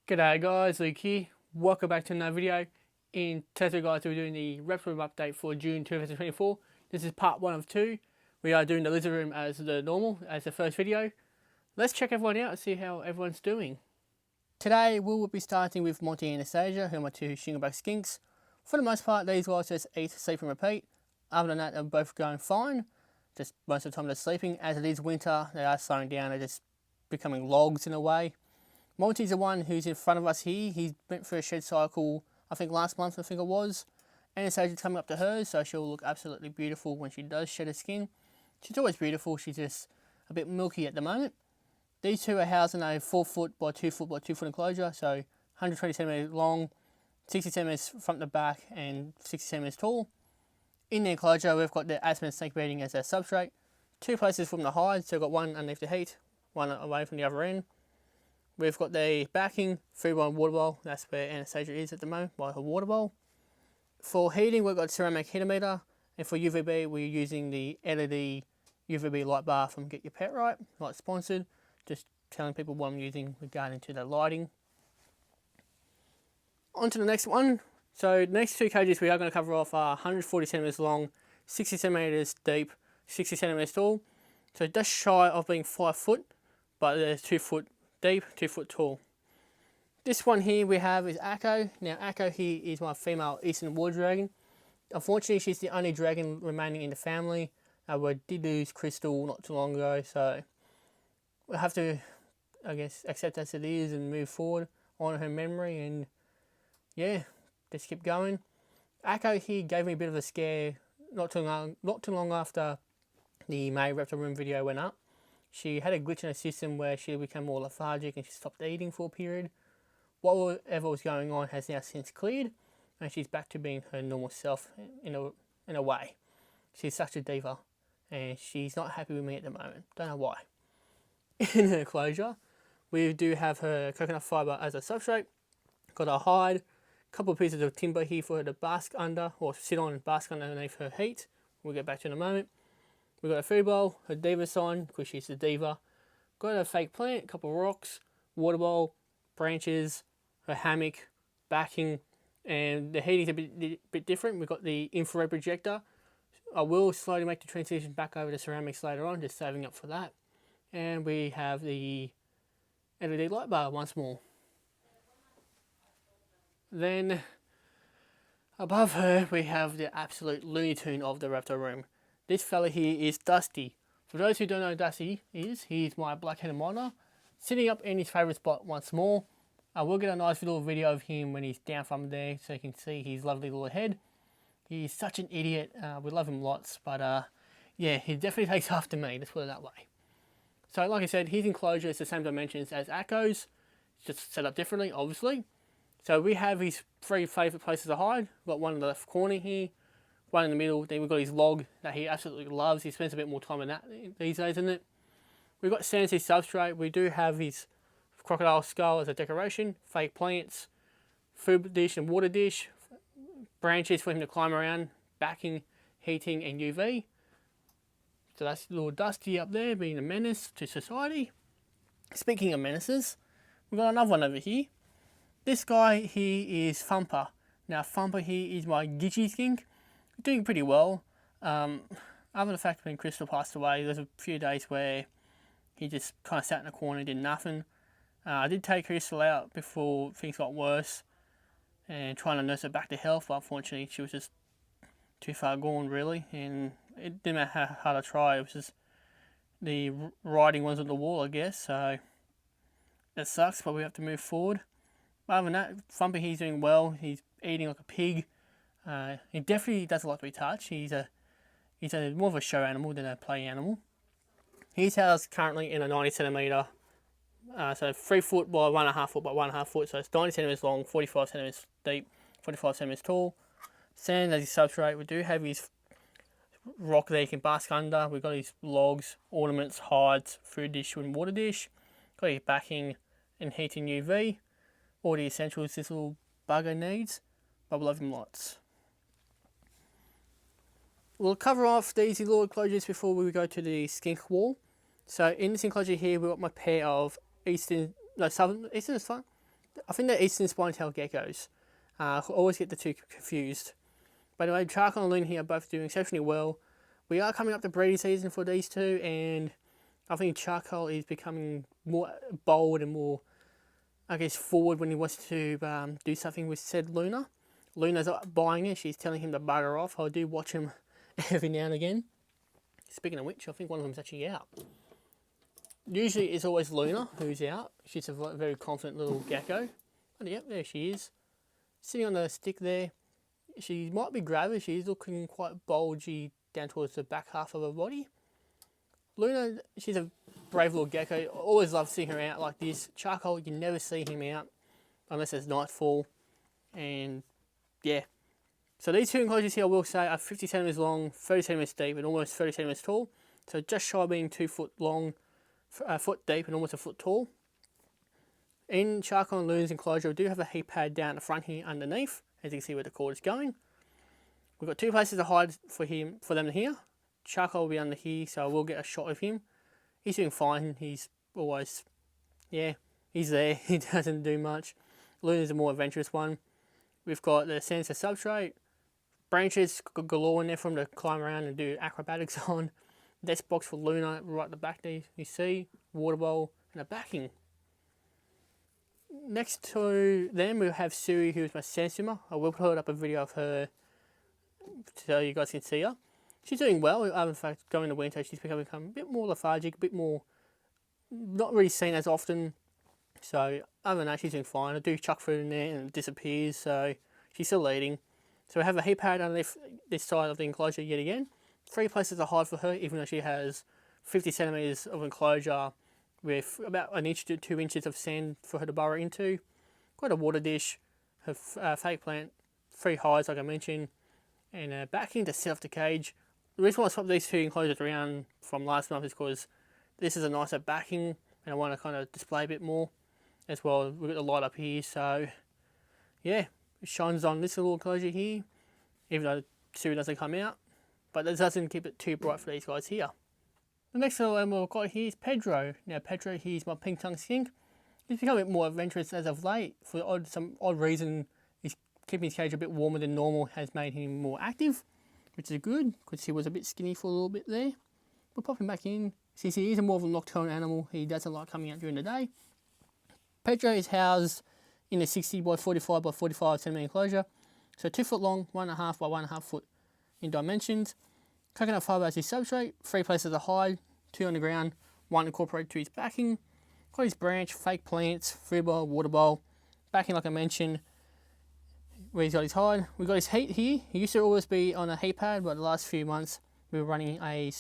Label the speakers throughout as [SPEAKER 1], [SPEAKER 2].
[SPEAKER 1] G'day guys, Luke here. Welcome back to another video. In today's video, guys, we're doing the Reptile room update for June 2024. This is part 1 of 2. We are doing the lizard room as the first video. Let's check everyone out and see how everyone's doing. Today we will be starting with Monty and Anastasia, who are my two shingleback skinks. For the most part, these guys just eat, sleep and repeat. Other than that, they're both going fine. Just most of the time they're sleeping. As it is winter, they are slowing down, they're just becoming logs in a way. Monty's the one who's in front of us here. He went through a shed cycle, I think last month, I think it was. Anastasia's coming up to hers, so she'll look absolutely beautiful when she does shed her skin. She's always beautiful, she's just a bit milky at the moment. These two are housed in a 4 foot by 2 foot by 2 foot enclosure, so 120 centimetres long, 60 centimetres front to back, and 60 centimetres tall. In the enclosure, we've got the aspen snake bedding as our substrate. 2 places for them to hide, so we've got one underneath the heat, one away from the other end. We've got the backing, food bowl and water bowl. That's where Anastasia is at the moment, by her water bowl. For heating, we've got ceramic heater meter. And for UVB, we're using the LED UVB light bar from Get Your Pet Right, not sponsored. Just telling people what I'm using regarding to the lighting. On to the next one. So the next 2 cages we are going to cover off are 140 centimetres long, 60 centimetres deep, 60 centimetres tall. So just shy of being 5 foot, but there's 2 foot deep, 2 foot tall. This one here we have is Akko. Now Akko here is my female eastern water dragon. Unfortunately, she's the only dragon remaining in the family. We did lose Crystal not too long ago, so we'll have to, I guess, accept as it is and move forward, honour her memory, and yeah, just keep going. Akko here gave me a bit of a scare not too long after the May Reptile Room video went up. She had a glitch in her system where she became more lethargic and she stopped eating for a period. Whatever was going on has now since cleared, and she's back to being her normal self in a way. She's such a diva, and she's not happy with me at the moment. Don't know why. In her enclosure, we do have her coconut fibre as a substrate. Got her hide, a couple of pieces of timber here for her to bask under, or sit on and bask underneath her heat. We'll get back to in a moment. We've got a food bowl, her diva sign, because she's a diva. Got a fake plant, a couple of rocks, water bowl, branches, her hammock, backing, and the heating's a bit different. We've got the infrared projector. I will slowly make the transition back over to ceramics later on, just saving up for that. And we have the LED light bar once more. Then above her we have the absolute Looney Tune of the Reptile Room. This fella here is Dusty. For those who don't know who Dusty is, he's my black-headed monitor, sitting up in his favourite spot once more. I will get a nice little video of him when he's down from there so you can see his lovely little head. He's such an idiot. We love him lots, but yeah, he definitely takes after me, let's put it that way. So like I said, his enclosure is the same dimensions as Akko's, just set up differently, obviously. So we have his 3 favourite places to hide. We've got one in the left corner here, one in the middle, then we've got his log that he absolutely loves. He spends a bit more time in that these days, isn't it? We've got Sandy's substrate. We do have his crocodile skull as a decoration, fake plants, food dish and water dish, branches for him to climb around, backing, heating and UV. So that's little Dusty up there being a menace to society. Speaking of menaces, we've got another one over here. This guy here is Thumper. Now Thumper here is my Gitchy skink. Doing pretty well. Other than the fact when Crystal passed away, there's a few days where he just kind of sat in a corner and did nothing. I did take Crystal out before things got worse and trying to nurse her back to health, but unfortunately she was just too far gone really, and it didn't matter how hard I tried, it was just the writing was on the wall, I guess, so that sucks, but we have to move forward. Other than that, Thumper he's doing well, he's eating like a pig. He definitely doesn't like to be touched. He's more of a show animal than a play animal. He's housed currently in a 90 centimetre, so 3 foot by 1.5 foot by 1.5 foot, so it's 90 centimetres long, 45 centimetres deep, 45 centimetres tall. Sand as his substrate. We do have his rock there he can bask under. We've got his logs, ornaments, hides, food dish and water dish. Got his backing and heating UV. All the essentials this little bugger needs, but we love him lots. We'll cover off these little enclosures before we go to the skink wall. So in this enclosure here, we've got my pair of southern, eastern is fine. I think they're eastern spine-tailed geckos. I always get the two confused. But anyway, Charcoal and Luna here are both doing exceptionally well. We are coming up to breeding season for these two, and I think Charcoal is becoming more bold and more, I guess, forward when he wants to do something with said Luna. Luna's buying it. She's telling him to bugger off. I do watch him every now and again. Speaking of which, I think one of them's actually out. Usually it's always Luna who's out. She's a very confident little gecko. And yep, there she is. Sitting on the stick there. She might be grabby. She's looking quite bulgy down towards the back half of her body. Luna, she's a brave little gecko. Always love seeing her out like this. Charcoal, you never see him out unless it's nightfall. And yeah. So these two enclosures here, I will say, are 50 centimeters long, 30 centimeters deep, and almost 30 centimeters tall. So just shy of being 2 foot long, a foot deep, and almost a foot tall. In Charcoal and Luna's enclosure, we do have a heat pad down the front here underneath, as you can see where the cord is going. We've got 2 places to hide for them here. Charcoal will be under here, so I will get a shot of him. He's doing fine. He's always, yeah, he's there. He doesn't do much. Luna's a more adventurous one. We've got the sensor substrate, branches galore in there for him to climb around and do acrobatics on. Desk box for Luna right at the back there, you see, water bowl and a backing. Next to them we have Suri, who's my sensima. I will put up a video of her so you guys can see her. She's doing well. In fact, going to winter, she's becoming a bit more lethargic, a bit more not really seen as often. So other than that, she's doing fine. I do chuck food in there and it disappears, so she's still eating. So we have a heat pad underneath this side of the enclosure yet again. 3 places to hide for her, even though she has 50 centimeters of enclosure with about 1 inch to 2 inches of sand for her to burrow into. Got a water dish, her fake plant, 3 hides like I mentioned, and a backing to set off the cage. The reason why I swapped these 2 enclosures around from last month is because this is a nicer backing and I want to kind of display a bit more as well. We've got the light up here, so yeah, it shines on this little enclosure here, even though Siri doesn't come out, but that doesn't keep it too bright for these guys here. The next little animal I've got here is Pedro. Now Pedro, he's my pink tongue skink. He's become a bit more adventurous as of late. For some odd reason, he's keeping his cage a bit warmer than normal has made him more active, which is good, because he was a bit skinny for a little bit there. We'll pop him back in. Since he is more of a nocturnal animal, he doesn't like coming out during the day. Pedro is housed in a 60 by 45 by 45 centimeter enclosure. So 2 foot long, 1.5 by 1.5 foot in dimensions. Coconut fibre as his substrate, 3 places to hide, 2 on the ground, 1 incorporated to his backing. Got his branch, fake plants, food bowl, water bowl. Backing like I mentioned, where he's got his hide. We've got his heat here. He used to always be on a heat pad, but the last few months we were running a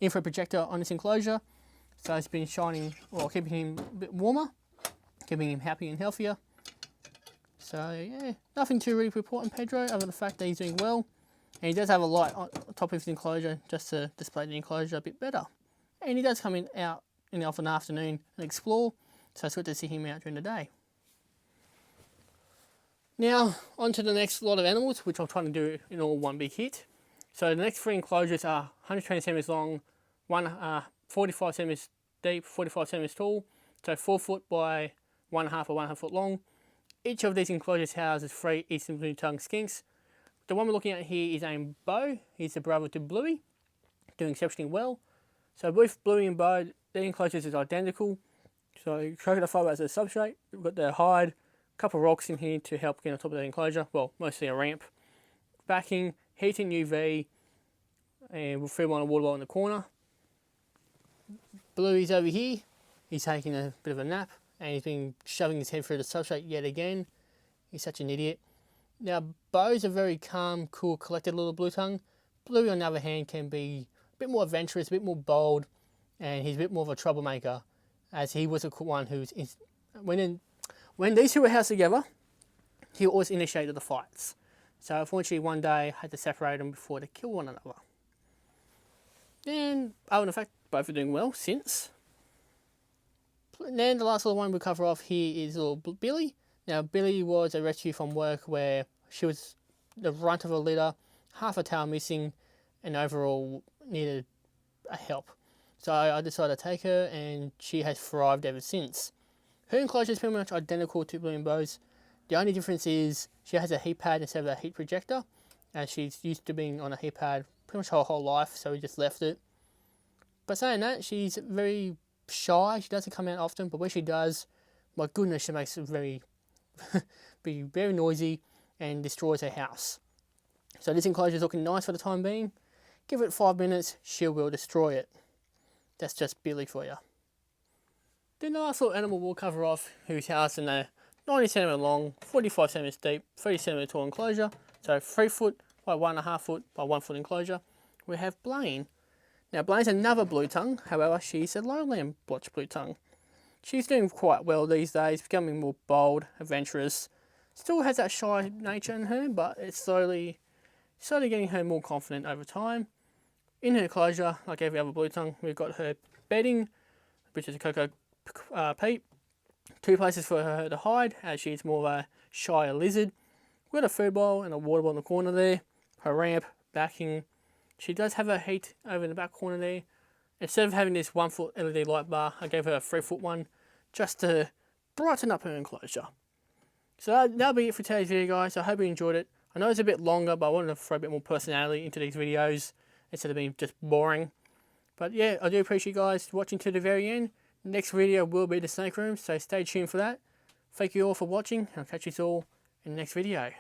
[SPEAKER 1] infrared projector on this enclosure. So it's been shining, or keeping him a bit warmer, keeping him happy and healthier. So yeah, nothing too really to report on Pedro, other than the fact that he's doing well. And he does have a light on top of his enclosure, just to display the enclosure a bit better. And he does come in out in the afternoon and explore, so it's good to see him out during the day. Now, on to the next lot of animals, which I'm trying to do in all one big hit. So the next 3 enclosures are 120 centimeters long, 45 centimeters deep, 45 centimeters tall, so 4 foot by 1.5 or 1.5 foot long. Each of these enclosures houses 3 eastern blue tongue skinks. The one we're looking at here is named Bo. He's the brother to Bluey, doing exceptionally well. So both Bluey and Bo, their enclosures is identical. So coconut fibre as a substrate. We've got the hide, a couple of rocks in here to help get on top of the enclosure. Well, mostly a ramp. Backing, heating UV, and we'll fill on a water bowl in the corner. Bluey's over here. He's taking a bit of a nap, and he's been shoving his head through the substrate yet again. He's such an idiot. Now, Bo's a very calm, cool, collected little blue tongue. Bluey, on the other hand, can be a bit more adventurous, a bit more bold, and he's a bit more of a troublemaker, as he was the one who's... When these two were housed together, he always initiated the fights. So, unfortunately, one day, I had to separate them before they kill one another. And, other than the fact, both are doing well since. And then the last little one we cover off here is little Billy. Now, Billy was a rescue from work where she was the runt of a litter, half a tail missing, and overall needed a help. So I decided to take her, and she has thrived ever since. Her enclosure is pretty much identical to Blue and Bow's. The only difference is she has a heat pad instead of a heat projector, as she's used to being on a heat pad pretty much her whole life, so we just left it. But saying that, she's very shy. She doesn't come out often, but when she does, my goodness, she makes it be very noisy and destroys her house. So this enclosure is looking nice for the time being. Give it 5 minutes, she will destroy it. That's just Billy for you. Then the last little animal we'll cover off, who's housed in a 90cm long, 45cm deep, 30cm tall enclosure. So 3 foot by 1.5 foot by 1 foot enclosure. We have Blaine. Now Blaine's another blue tongue, however she's a lowland blotch blue tongue. She's doing quite well these days, becoming more bold, adventurous. Still has that shy nature in her, but it's slowly getting her more confident over time. In her enclosure, like every other blue tongue, we've got her bedding, which is a cocoa peat. 2 places for her to hide, as she's more of a shy lizard. We've got a food bowl and a water bowl in the corner there. Her ramp, backing. She does have her heat over in the back corner there. Instead of having this 1 foot LED light bar, I gave her a 3 foot one, just to brighten up her enclosure. So that'll be it for today's video, guys. I hope you enjoyed it. I know it's a bit longer, but I wanted to throw a bit more personality into these videos instead of being just boring. But yeah, I do appreciate you guys watching to the very end. Next video will be the snake room, so stay tuned for that. Thank you all for watching. I'll catch you all in the next video.